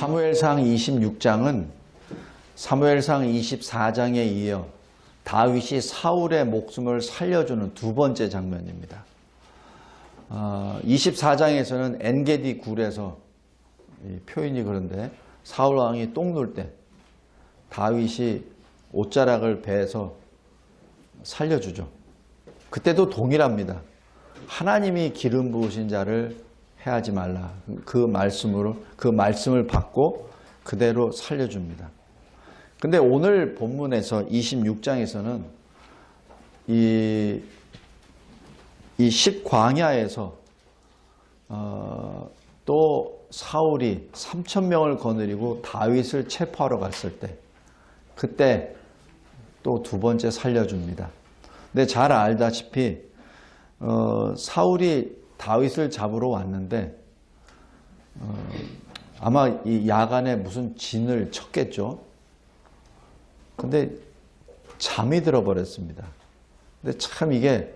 사무엘상 26장은 사무엘상 24장에 이어 다윗이 사울의 목숨을 살려주는 두 번째 장면입니다. 24장에서는 엔게디 굴에서 표현이 그런데 사울 왕이 똥 눌 때 다윗이 옷자락을 베서 살려주죠. 그때도 동일합니다. 하나님이 기름 부으신 자를 해하지 말라. 그 말씀을 받고 그대로 살려줍니다. 근데 오늘 본문에서 26장에서는 이 10광야에서 또 사울이 3,000명을 거느리고 다윗을 체포하러 갔을 때 그때 또 두 번째 살려줍니다. 근데 잘 알다시피 사울이 다윗을 잡으러 왔는데 아마 이 야간에 무슨 진을 쳤겠죠. 근데 잠이 들어버렸습니다. 근데 참 이게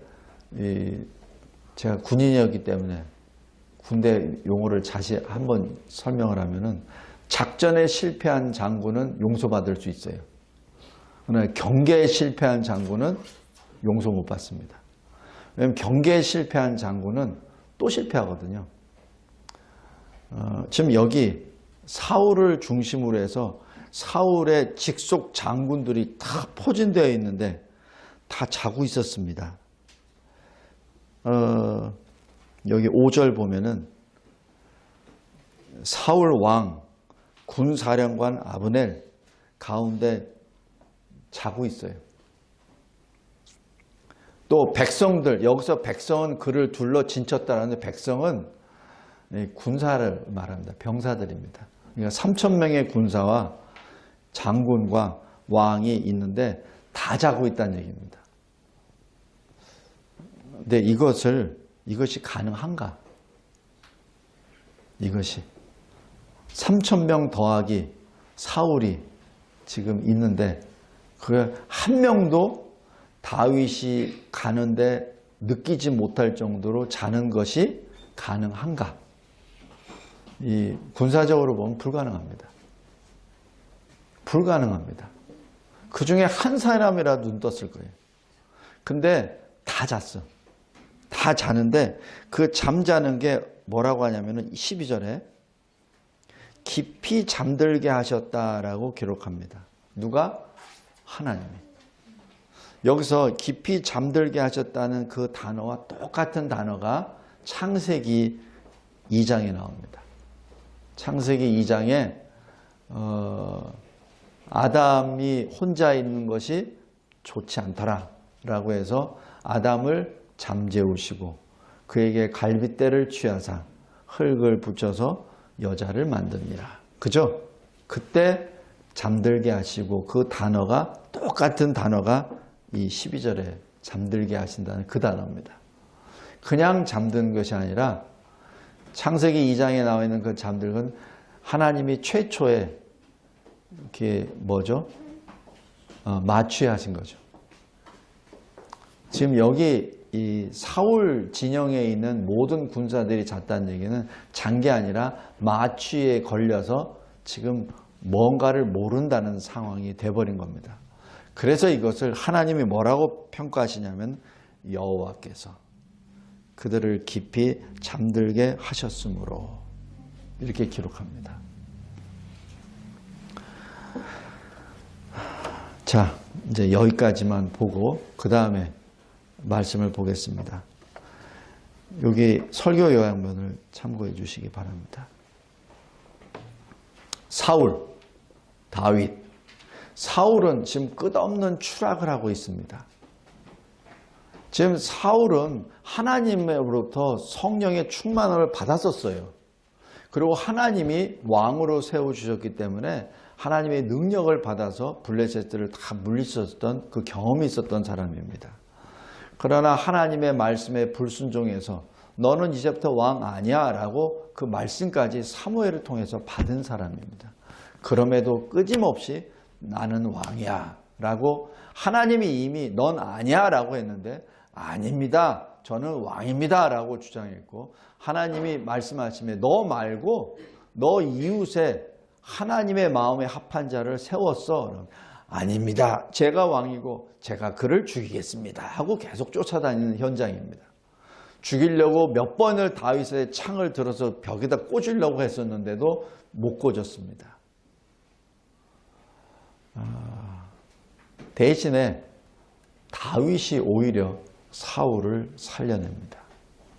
제가 군인이었기 때문에 군대 용어를 다시 한번 설명을 하면은 작전에 실패한 장군은 용서받을 수 있어요. 그러나 경계에 실패한 장군은 용서 못 받습니다. 왜냐하면 경계에 실패한 장군은 또 실패하거든요. 지금 여기 사울을 중심으로 해서 사울의 직속 장군들이 다 포진되어 있는데 다 자고 있었습니다. 여기 5절 보면은 사울 왕 군사령관 아브넬 가운데 자고 있어요. 또 백성들, 여기서 백성은 그를 둘러 진쳤다는데 백성은 군사를 말합니다. 병사들입니다. 그러니까 3,000명의 군사와 장군과 왕이 있는데 다 자고 있다는 얘기입니다. 근데 이것이 가능한가? 이것이 3,000명 더하기 사울이 지금 있는데 그 한 명도 다윗이 가는데 느끼지 못할 정도로 자는 것이 가능한가? 이 군사적으로 보면 불가능합니다. 불가능합니다. 그 중에 한 사람이라도 눈 떴을 거예요. 근데 다 잤어. 다 자는데 그 잠자는 게 뭐라고 하냐면은 12절에 깊이 잠들게 하셨다라고 기록합니다. 누가? 하나님이. 여기서 깊이 잠들게 하셨다는 그 단어와 똑같은 단어가 창세기 2장에 나옵니다. 창세기 2장에 아담이 혼자 있는 것이 좋지 않더라 라고 해서 아담을 잠재우시고 그에게 갈빗대를 취하사 흙을 붙여서 여자를 만듭니다. 그죠? 그때 잠들게 하시고 그 단어가 똑같은 단어가 이 12절에 잠들게 하신다는 그 단어입니다. 그냥 잠든 것이 아니라 창세기 2장에 나와 있는 그 잠들건 하나님이 최초에 이렇게 뭐죠? 마취하신 거죠. 지금 여기 이 사울 진영에 있는 모든 군사들이 잤다는 얘기는 잔 게 아니라 마취에 걸려서 지금 뭔가를 모른다는 상황이 돼버린 겁니다. 그래서 이것을 하나님이 뭐라고 평가하시냐면 여호와께서 그들을 깊이 잠들게 하셨으므로 이렇게 기록합니다. 자, 이제 여기까지만 보고 그 다음에 말씀을 보겠습니다. 여기 설교 요약본을 참고해 주시기 바랍니다. 사울, 다윗. 사울은 지금 끝없는 추락을 하고 있습니다. 지금 사울은 하나님으로부터 성령의 충만함을 받았었어요. 그리고 하나님이 왕으로 세워주셨기 때문에 하나님의 능력을 받아서 블레셋들을 다 물리쳤던 그 경험이 있었던 사람입니다. 그러나 하나님의 말씀에 불순종해서 너는 이제부터 왕 아니야 라고 그 말씀까지 사무엘을 통해서 받은 사람입니다. 그럼에도 끊임없이 나는 왕이야 라고 하나님이 이미 넌 아니야 라고 했는데 아닙니다. 저는 왕입니다 라고 주장했고 하나님이 말씀하시면 너 말고 너 이웃에 하나님의 마음에 합한 자를 세웠어. 아닙니다. 제가 왕이고 제가 그를 죽이겠습니다. 하고 계속 쫓아다니는 현장입니다. 죽이려고 몇 번을 다윗의 창을 들어서 벽에다 꽂으려고 했었는데도 못 꽂았습니다. 대신에 다윗이 오히려 사울을 살려냅니다.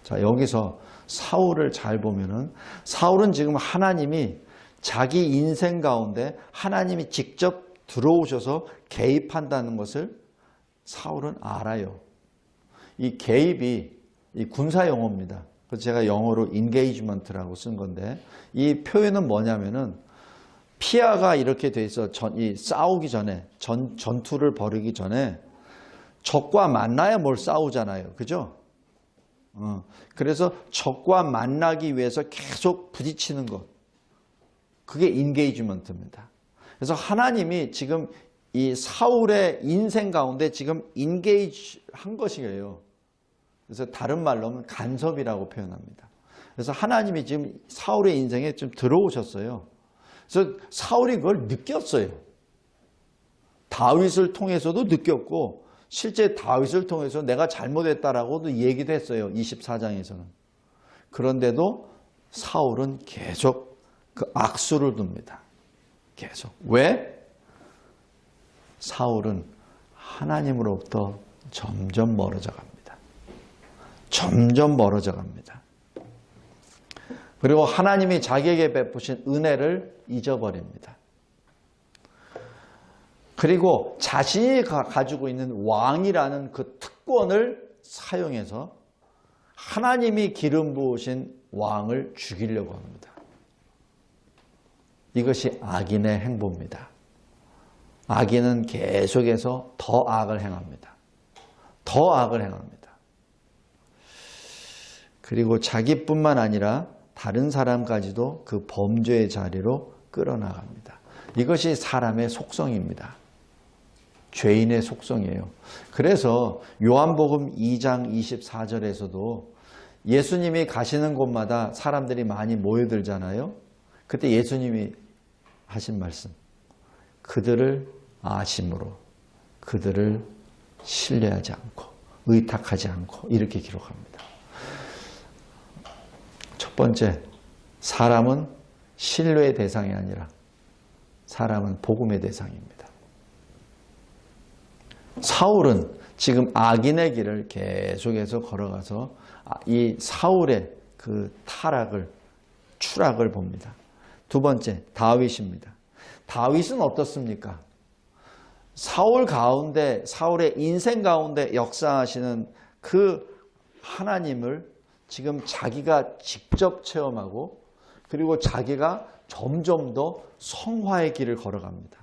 자, 여기서 사울을 잘 보면은 사울은 지금 하나님이 자기 인생 가운데 하나님이 직접 들어오셔서 개입한다는 것을 사울은 알아요. 이 개입이 이 군사 용어입니다. 그래서 제가 영어로 engagement라고 쓴 건데 이 표현은 뭐냐면은 피아가 이렇게 돼 있어 싸우기 전에 전투를 벌이기 전에 적과 만나야 뭘 싸우잖아요. 그죠? 그래서 적과 만나기 위해서 계속 부딪히는 것. 그게 engagement입니다. 그래서 하나님이 지금 이 사울의 인생 가운데 지금 engage 한 것이에요. 그래서 다른 말로 하면 간섭이라고 표현합니다. 그래서 하나님이 지금 사울의 인생에 좀 들어오셨어요. 그래서 사울이 그걸 느꼈어요. 다윗을 통해서도 느꼈고 실제 다윗을 통해서 내가 잘못했다라고도 얘기도 했어요. 24장에서는. 그런데도 사울은 계속 그 악수를 둡니다. 계속. 왜? 사울은 하나님으로부터 점점 멀어져 갑니다. 점점 멀어져 갑니다. 그리고 하나님이 자기에게 베푸신 은혜를 잊어버립니다. 그리고 자신이 가지고 있는 왕이라는 그 특권을 사용해서 하나님이 기름 부으신 왕을 죽이려고 합니다. 이것이 악인의 행보입니다. 악인은 계속해서 더 악을 행합니다. 더 악을 행합니다. 그리고 자기뿐만 아니라 다른 사람까지도 그 범죄의 자리로 끌어나갑니다. 이것이 사람의 속성입니다. 죄인의 속성이에요. 그래서 요한복음 2장 24절에서도 예수님이 가시는 곳마다 사람들이 많이 모여들잖아요. 그때 예수님이 하신 말씀, 그들을 아심으로 그들을 신뢰하지 않고 의탁하지 않고 이렇게 기록합니다. 첫 번째, 사람은 신뢰의 대상이 아니라 사람은 복음의 대상입니다. 사울은 지금 악인의 길을 계속해서 걸어가서 이 사울의 그 추락을 봅니다. 두 번째, 다윗입니다. 다윗은 어떻습니까? 사울의 인생 가운데 역사하시는 그 하나님을 지금 자기가 직접 체험하고 그리고 자기가 점점 더 성화의 길을 걸어갑니다.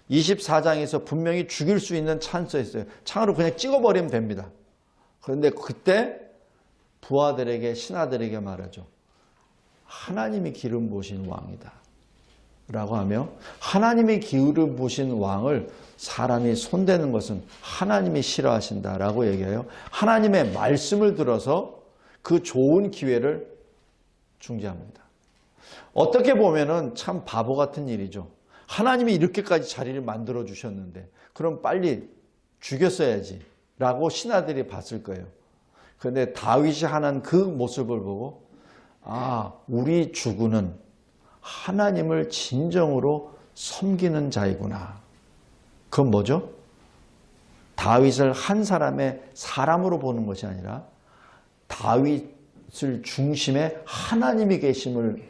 24장에서 분명히 죽일 수 있는 찬스였어요. 창으로 그냥 찍어버리면 됩니다. 그런데 그때 부하들에게 신하들에게 말하죠. 하나님이 기름 부으신 왕이다 라고 하며 하나님이 기름 부으신 왕을 사람이 손대는 것은 하나님이 싫어하신다 라고 얘기해요. 하나님의 말씀을 들어서 그 좋은 기회를 중지합니다. 어떻게 보면은 참 바보 같은 일이죠. 하나님이 이렇게까지 자리를 만들어 주셨는데 그럼 빨리 죽였어야지 라고 신하들이 봤을 거예요. 그런데 다윗이 하는 그 모습을 보고 우리 주군은 하나님을 진정으로 섬기는 자이구나. 그건 뭐죠? 다윗을 한 사람의 사람으로 보는 것이 아니라 다윗을 중심에 하나님이 계심을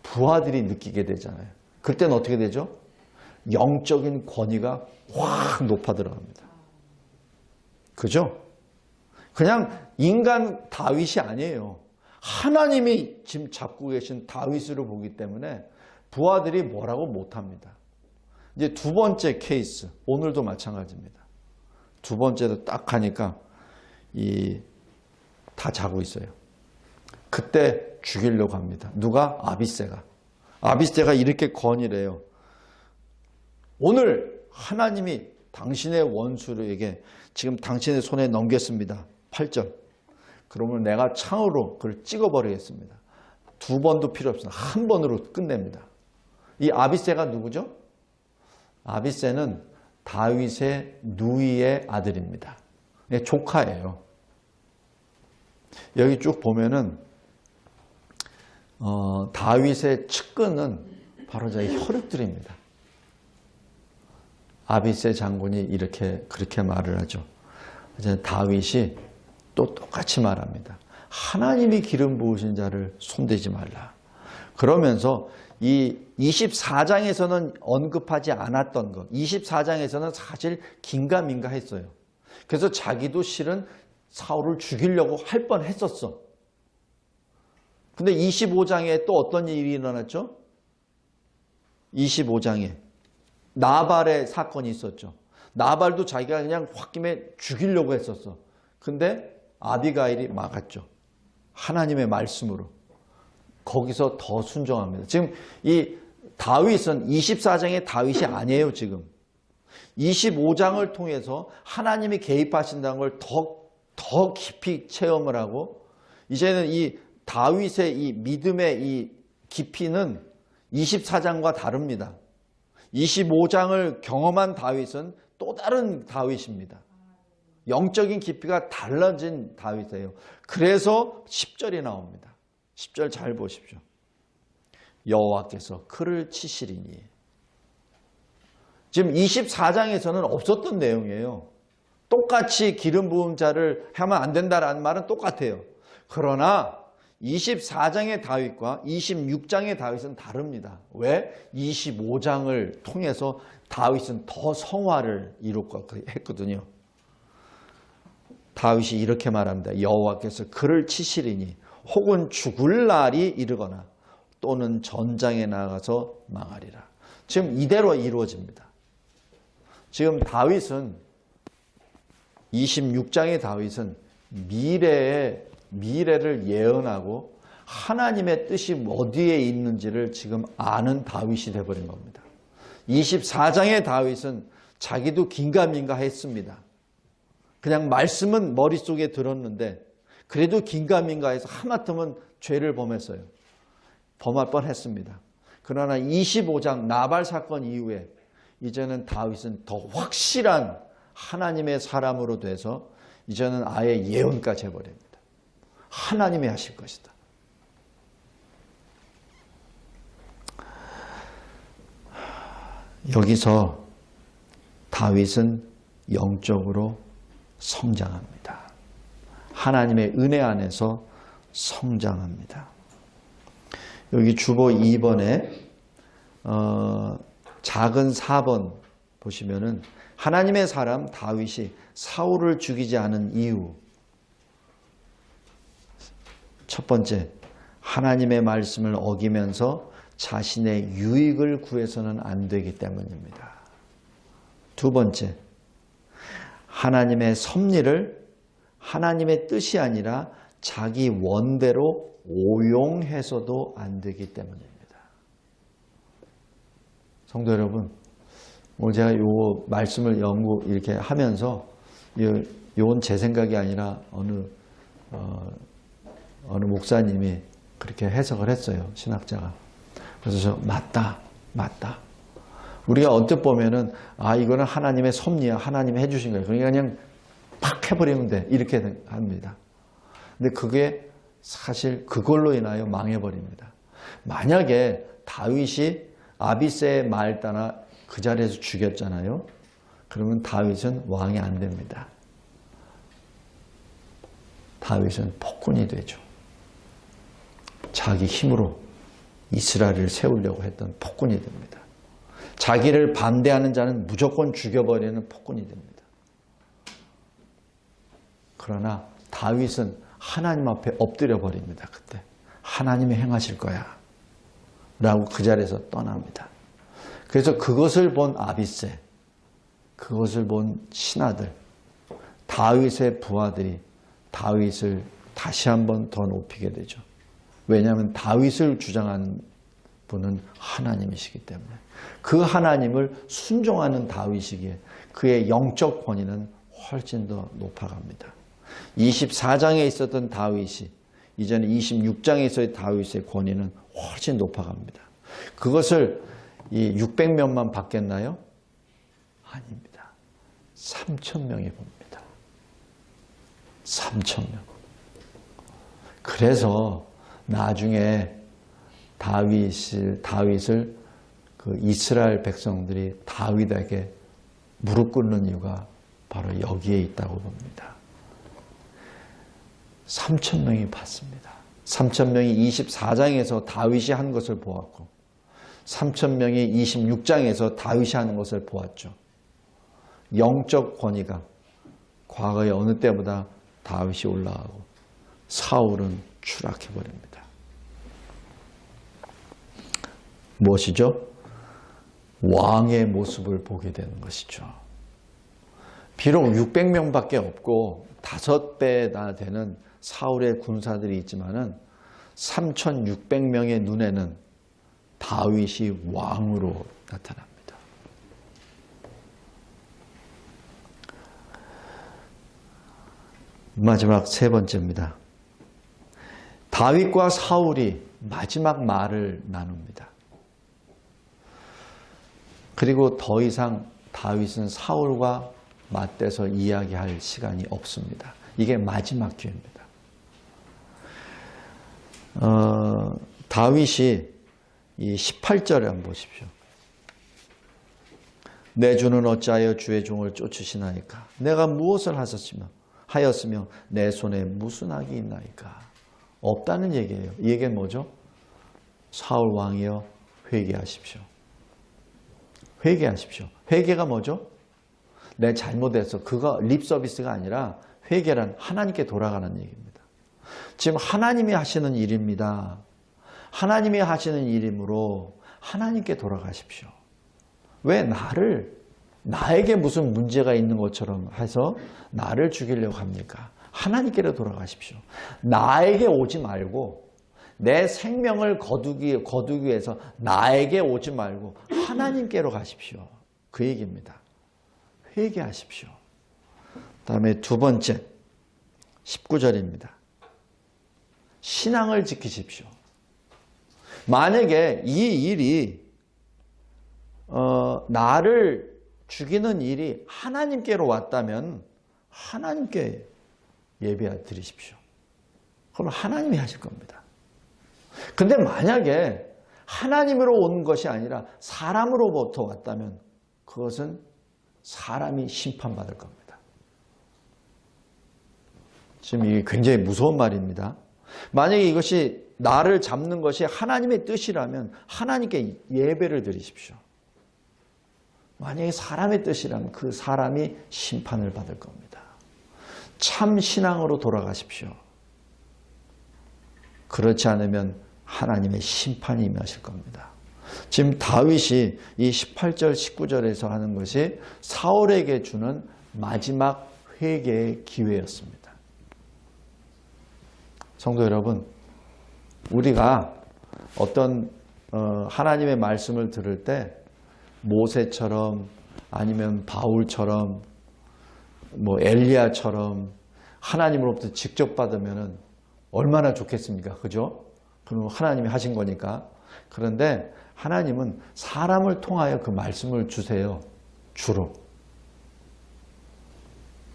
부하들이 느끼게 되잖아요. 그때는 어떻게 되죠? 영적인 권위가 확 높아 들어갑니다. 그죠? 그냥 인간 다윗이 아니에요. 하나님이 지금 잡고 계신 다윗으로 보기 때문에 부하들이 뭐라고 못합니다. 이제 두 번째 케이스, 오늘도 마찬가지입니다. 두 번째도 딱 하니까 다 자고 있어요. 그때 죽이려고 합니다. 누가? 아비새가 이렇게 건의를 해요. 오늘 하나님이 당신의 원수에게 지금 당신의 손에 넘겼습니다. 8절. 그러면 내가 창으로 그를 찍어버리겠습니다. 두 번도 필요 없습니다. 한 번으로 끝냅니다. 이 아비새가 누구죠? 아비새는 다윗의 누이의 아들입니다. 조카예요. 여기 쭉 보면은 다윗의 측근은 바로 저희 혈육들입니다. 아비새 장군이 그렇게 말을 하죠. 다윗이 또 똑같이 말합니다. 하나님이 기름 부으신 자를 손대지 말라. 그러면서 이 24장에서는 언급하지 않았던 것, 24장에서는 사실 긴가민가 했어요. 그래서 자기도 실은 사울을 죽이려고 할 뻔했었어. 근데 25장에 또 어떤 일이 일어났죠? 25장에 나발의 사건이 있었죠. 나발도 자기가 그냥 홧김에 죽이려고 했었어. 근데 아비가일이 막았죠. 하나님의 말씀으로. 거기서 더 순종합니다. 지금 이 다윗은 24장의 다윗이 아니에요, 지금. 25장을 통해서 하나님이 개입하신다는 걸 더 깊이 체험을 하고, 이제는 이 다윗의 이 믿음의 이 깊이는 24장과 다릅니다. 25장을 경험한 다윗은 또 다른 다윗입니다. 영적인 깊이가 달라진 다윗이에요. 그래서 10절이 나옵니다. 10절 잘 보십시오. 여호와께서 그를 치시리니. 지금 24장에서는 없었던 내용이에요. 똑같이 기름 부은 자를 하면 안 된다라는 말은 똑같아요. 그러나 24장의 다윗과 26장의 다윗은 다릅니다. 왜? 25장을 통해서 다윗은 더 성화를 이루고 했거든요. 다윗이 이렇게 말합니다. 여호와께서 그를 치시리니 혹은 죽을 날이 이르거나 또는 전장에 나가서 망하리라. 지금 이대로 이루어집니다. 지금 다윗은 26장의 다윗은 미래를 예언하고 하나님의 뜻이 어디에 있는지를 지금 아는 다윗이 되어버린 겁니다. 24장의 다윗은 자기도 긴가민가 했습니다. 그냥 말씀은 머릿속에 들었는데 그래도 긴가민가해서 하마터면 죄를 범했어요. 범할 뻔했습니다. 그러나 25장 나발 사건 이후에 이제는 다윗은 더 확실한 하나님의 사람으로 돼서 이제는 아예 예언까지 해버립니다. 하나님이 하실 것이다. 여기서 다윗은 영적으로 성장합니다. 하나님의 은혜 안에서 성장합니다. 여기 주보 2번에 작은 4번 보시면은 하나님의 사람 다윗이 사울을 죽이지 않은 이유. 첫 번째, 하나님의 말씀을 어기면서 자신의 유익을 구해서는 안 되기 때문입니다. 두 번째, 하나님의 섭리를 하나님의 뜻이 아니라 자기 원대로 오용해서도 안 되기 때문입니다. 성도 여러분, 오늘 제가 요 말씀을 이렇게 하면서 이건 제 생각이 아니라 어느 목사님이 그렇게 해석을 했어요. 신학자가. 그래서 저 맞다. 우리가 언뜻 보면은 이거는 하나님의 섭리야. 하나님이 해주신 거예요. 그러니까 그냥 팍 해버리면 돼. 이렇게 합니다. 근데 그게 사실 그걸로 인하여 망해버립니다. 만약에 다윗이 아비새의 말 따라 그 자리에서 죽였잖아요. 그러면 다윗은 왕이 안 됩니다. 다윗은 폭군이 되죠. 자기 힘으로 이스라엘을 세우려고 했던 폭군이 됩니다. 자기를 반대하는 자는 무조건 죽여버리는 폭군이 됩니다. 그러나 다윗은 하나님 앞에 엎드려 버립니다. 그때 하나님이 행하실 거야 라고 그 자리에서 떠납니다. 그래서 그것을 본 아비새, 그것을 본 신하들, 다윗의 부하들이 다윗을 다시 한번 더 높이게 되죠. 왜냐하면 다윗을 주장한 분은 하나님이시기 때문에 그 하나님을 순종하는 다윗이기에 그의 영적 권위는 훨씬 더 높아갑니다. 24장에 있었던 다윗이 이제는 26장에서의 다윗의 권위는 훨씬 높아갑니다. 그것을 이 600명만 받겠나요? 아닙니다. 3,000명이 봅니다. 3,000명. 그래서 나중에 다윗을 그 이스라엘 백성들이 다윗에게 무릎 꿇는 이유가 바로 여기에 있다고 봅니다. 3,000명이 봤습니다. 3,000명이 24장에서 다윗이 한 것을 보았고 3,000명이 26장에서 다윗이 하는 것을 보았죠. 영적 권위가 과거의 어느 때보다 다윗이 올라가고 사울은 추락해버립니다. 무엇이죠? 왕의 모습을 보게 되는 것이죠. 비록 600명밖에 없고 5배나 되는 사울의 군사들이 있지만은 3,600명의 눈에는 다윗이 왕으로 나타납니다. 마지막 세 번째입니다. 다윗과 사울이 마지막 말을 나눕니다. 그리고 더 이상 다윗은 사울과 맞대서 이야기할 시간이 없습니다. 이게 마지막 기회입니다. 다윗이 이 18절에 한번 보십시오. 내 주는 어찌하여 주의 종을 쫓으시나이까? 내가 무엇을 하였으며 내 손에 무슨 악이 있나이까? 없다는 얘기예요. 이 얘기는 뭐죠? 사울 왕이여 회개하십시오. 회개하십시오. 회개가 뭐죠? 내 잘못해서 그거 립 서비스가 아니라 회개란 하나님께 돌아가는 얘기입니다. 지금 하나님이 하시는 일입니다. 하나님이 하시는 일이므로 하나님께 돌아가십시오. 왜 나에게 무슨 문제가 있는 것처럼 해서 나를 죽이려고 합니까? 하나님께로 돌아가십시오. 나에게 오지 말고 내 생명을 거두기 위해서 나에게 오지 말고 하나님께로 가십시오. 그 얘기입니다. 회개하십시오. 다음에 두 번째 19절입니다. 신앙을 지키십시오. 만약에 이 일이 나를 죽이는 일이 하나님께로 왔다면 하나님께 예배 드리십시오. 그럼 하나님이 하실 겁니다. 근데 만약에 하나님으로 온 것이 아니라 사람으로부터 왔다면 그것은 사람이 심판받을 겁니다. 지금 이게 굉장히 무서운 말입니다. 만약에 이것이 나를 잡는 것이 하나님의 뜻이라면 하나님께 예배를 드리십시오. 만약에 사람의 뜻이라면 그 사람이 심판을 받을 겁니다. 참 신앙으로 돌아가십시오. 그렇지 않으면 하나님의 심판이 임하실 겁니다. 지금 다윗이 이 18절 19절에서 하는 것이 사울에게 주는 마지막 회개의 기회였습니다. 성도 여러분, 우리가 어떤 하나님의 말씀을 들을 때 모세처럼 아니면 바울처럼 뭐 엘리야처럼 하나님으로부터 직접 받으면 얼마나 좋겠습니까? 그죠? 그럼 하나님이 하신 거니까. 그런데 하나님은 사람을 통하여 그 말씀을 주세요. 주로.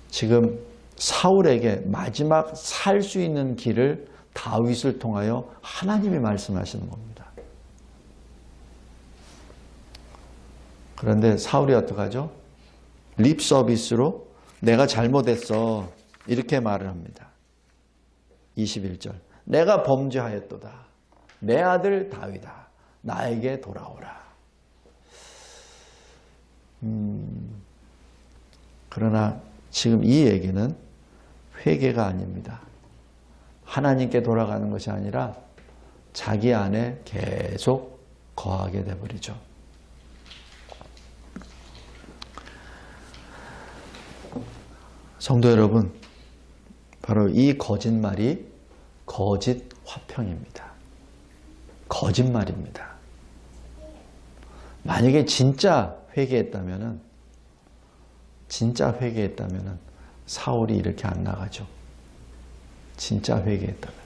지금 사울에게 마지막 살 수 있는 길을 다윗을 통하여 하나님이 말씀하시는 겁니다. 그런데 사울이 어떡하죠? 립 서비스로 내가 잘못했어. 이렇게 말을 합니다. 21절. 내가 범죄하였도다. 내 아들 다윗아. 나에게 돌아오라. 그러나 지금 이 얘기는 회개가 아닙니다. 하나님께 돌아가는 것이 아니라 자기 안에 계속 거하게 되버리죠. 성도 여러분, 바로 이 거짓말이 거짓 화평입니다. 거짓말입니다. 만약에 진짜 회개했다면은 사울이 이렇게 안 나가죠. 진짜 회개했다면.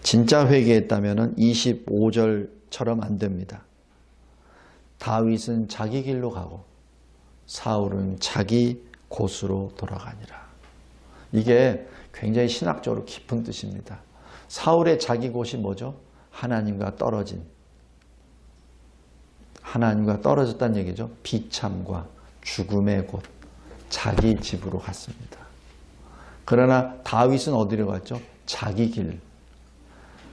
진짜 회개했다면은 25절 사울처럼 안 됩니다. 다윗은 자기 길로 가고 사울은 자기 곳으로 돌아가니라. 이게 굉장히 신학적으로 깊은 뜻입니다. 사울의 자기 곳이 뭐죠? 하나님과 떨어졌다는 얘기죠. 비참과 죽음의 곳, 자기 집으로 갔습니다. 그러나 다윗은 어디로 갔죠? 자기 길,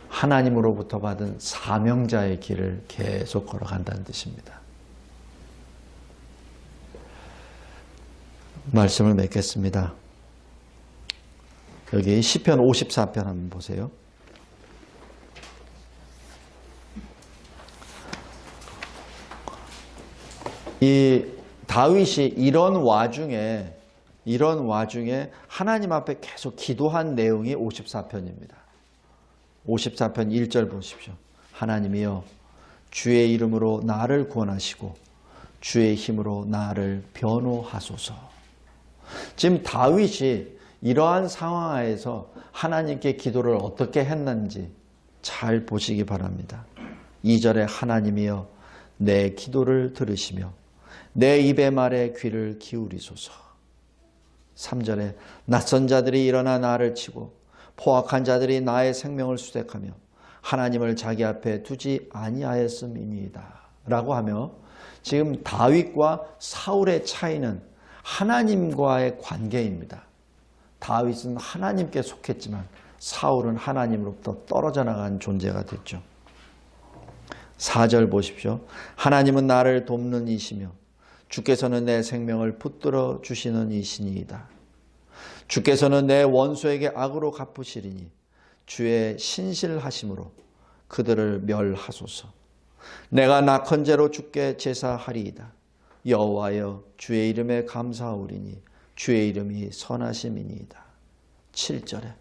하나님으로부터 받은 사명자의 길을 계속 걸어간다는 뜻입니다. 말씀을 맺겠습니다. 여기 시편 54편 한번 보세요. 이 다윗이 이런 와중에 하나님 앞에 계속 기도한 내용이 54편입니다. 54편 1절 보십시오. 하나님이여 주의 이름으로 나를 구원하시고 주의 힘으로 나를 변호하소서. 지금 다윗이 이러한 상황 하에서 하나님께 기도를 어떻게 했는지 잘 보시기 바랍니다. 2절에 하나님이여 내 기도를 들으시며 내 입의 말에 귀를 기울이소서. 3절에 낯선 자들이 일어나 나를 치고 포악한 자들이 나의 생명을 수색하며 하나님을 자기 앞에 두지 아니하였음이니이다 라고 하며 지금 다윗과 사울의 차이는 하나님과의 관계입니다. 다윗은 하나님께 속했지만 사울은 하나님으로부터 떨어져 나간 존재가 됐죠. 4절 보십시오. 하나님은 나를 돕는 이시며 주께서는 내 생명을 붙들어 주시는 이시니이다. 주께서는 내 원수에게 악으로 갚으시리니 주의 신실하심으로 그들을 멸하소서. 내가 낙헌제로 주께 제사하리이다. 여호와여 주의 이름에 감사하오리니 주의 이름이 선하심이니이다. 7절에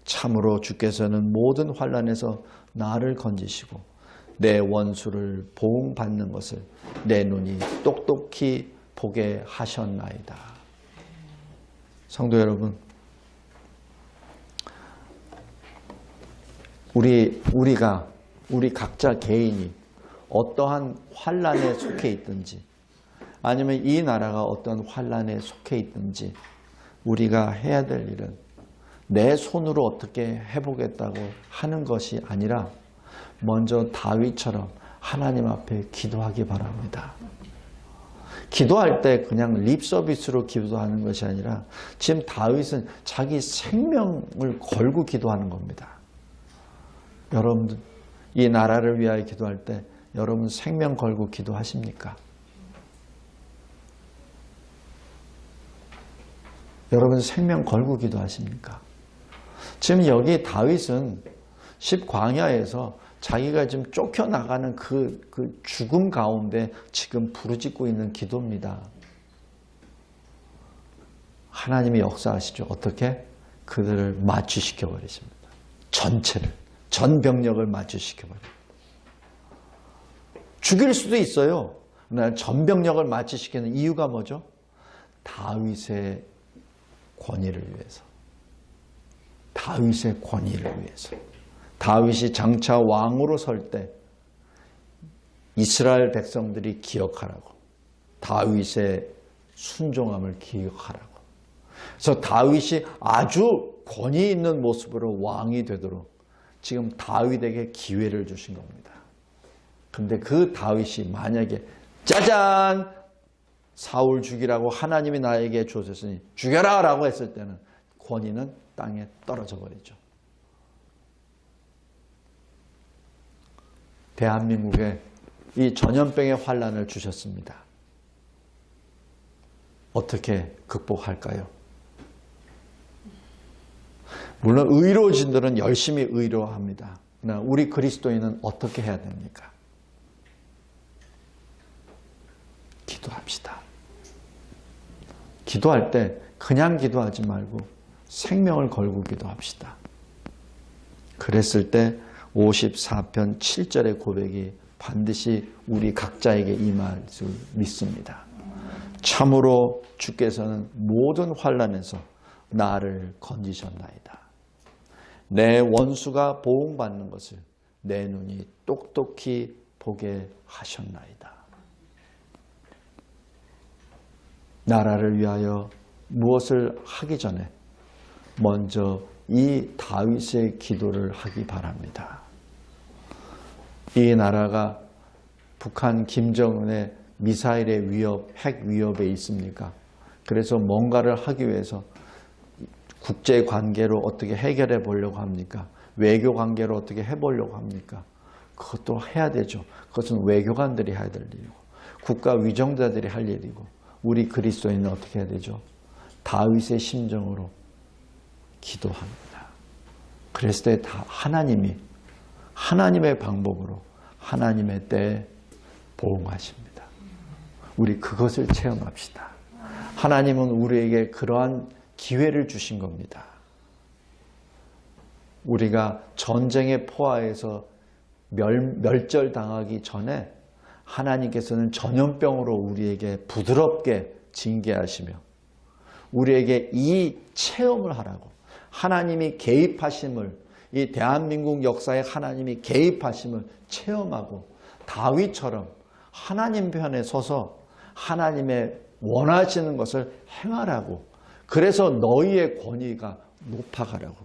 참으로 주께서는 모든 환난에서 나를 건지시고 내 원수를 보응받는 것을 내 눈이 똑똑히 보게 하셨나이다. 성도 여러분, 우리 각자 개인이 어떠한 환난에 속해 있든지 아니면 이 나라가 어떤 환난에 속해 있든지 우리가 해야 될 일은 내 손으로 어떻게 해보겠다고 하는 것이 아니라 먼저 다윗처럼 하나님 앞에 기도하기 바랍니다. 기도할 때 그냥 립 서비스로 기도하는 것이 아니라 지금 다윗은 자기 생명을 걸고 기도하는 겁니다. 여러분들 이 나라를 위하여 기도할 때 여러분 생명 걸고 기도하십니까? 여러분 생명 걸고 기도하십니까? 지금 여기 다윗은 십광야에서 자기가 지금 쫓겨나가는 그 죽음 가운데 지금 부르짖고 있는 기도입니다. 하나님이 역사하시죠. 어떻게? 그들을 마취시켜 버리십니다. 전체를, 전 병력을 마취시켜 버립니다. 죽일 수도 있어요. 그러나 전 병력을 마취시키는 이유가 뭐죠? 다윗의 권위를 위해서. 다윗의 권위를 위해서. 다윗이 장차 왕으로 설 때 이스라엘 백성들이 기억하라고. 다윗의 순종함을 기억하라고. 그래서 다윗이 아주 권위 있는 모습으로 왕이 되도록 지금 다윗에게 기회를 주신 겁니다. 근데 그 다윗이 만약에 짜잔! 사울 죽이라고 하나님이 나에게 주셨으니 죽여라! 라고 했을 때는 권위는 땅에 떨어져 버리죠. 대한민국에 이 전염병의 환란을 주셨습니다. 어떻게 극복할까요? 물론 의료진들은 열심히 의료합니다. 그러나 우리 그리스도인은 어떻게 해야 됩니까? 기도합시다. 기도할 때 그냥 기도하지 말고 생명을 걸고 기도합시다. 그랬을 때 54편 7절의 고백이 반드시 우리 각자에게 임할 줄 믿습니다. 참으로 주께서는 모든 환난에서 나를 건지셨나이다. 내 원수가 보응받는 것을 내 눈이 똑똑히 보게 하셨나이다. 나라를 위하여 무엇을 하기 전에 먼저 이 다윗의 기도를 하기 바랍니다. 이 나라가 북한 김정은의 미사일의 위협, 핵 위협에 있습니까? 그래서 뭔가를 하기 위해서 국제 관계로 어떻게 해결해 보려고 합니까? 외교 관계로 어떻게 해보려고 합니까? 그것도 해야 되죠. 그것은 외교관들이 해야 될 일이고 국가 위정자들이 할 일이고 우리 그리스도인은 어떻게 해야 되죠? 다윗의 심정으로 기도합니다. 그랬을 때 하나님이 하나님의 방법으로 하나님의 때에 보응하십니다. 우리 그것을 체험합시다. 하나님은 우리에게 그러한 기회를 주신 겁니다. 우리가 전쟁의 포화에서 멸절당하기 전에 하나님께서는 전염병으로 우리에게 부드럽게 징계하시며 우리에게 이 체험을 하라고 하나님이 개입하심을 이 대한민국 역사에 하나님이 개입하심을 체험하고 다윗처럼 하나님 편에 서서 하나님의 원하시는 것을 행하라고 그래서 너희의 권위가 높아가라고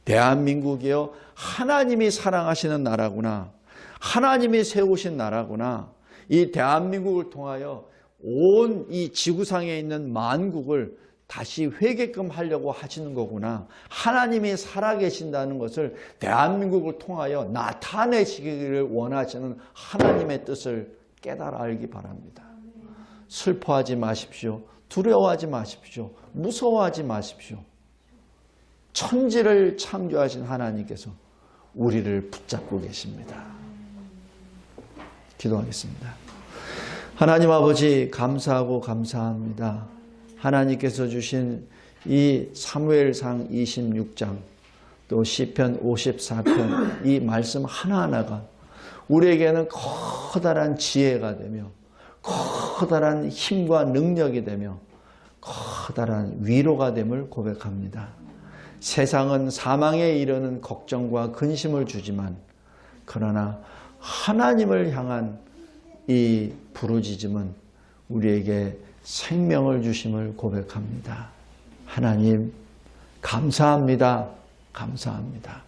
대한민국이요 하나님이 사랑하시는 나라구나 하나님이 세우신 나라구나 이 대한민국을 통하여 온 이 지구상에 있는 만국을 다시 회개끔 하려고 하시는 거구나 하나님이 살아계신다는 것을 대한민국을 통하여 나타내시기를 원하시는 하나님의 뜻을 깨달아 알기 바랍니다. 슬퍼하지 마십시오. 두려워하지 마십시오. 무서워하지 마십시오. 천지를 창조하신 하나님께서 우리를 붙잡고 계십니다. 기도하겠습니다. 하나님 아버지 감사하고 감사합니다. 하나님께서 주신 이 사무엘상 26장 또 시편 54편 이 말씀 하나하나가 우리에게는 커다란 지혜가 되며 커다란 힘과 능력이 되며 커다란 위로가 됨을 고백합니다. 세상은 사망에 이르는 걱정과 근심을 주지만 그러나 하나님을 향한 이 부르짖음은 우리에게 생명을 주심을 고백합니다. 하나님 감사합니다. 감사합니다.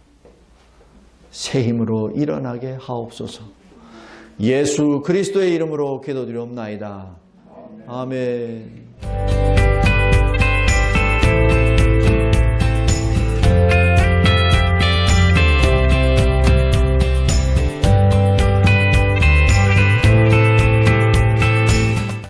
새 힘으로 일어나게 하옵소서. 예수 그리스도의 이름으로 기도드리옵나이다. 아멘.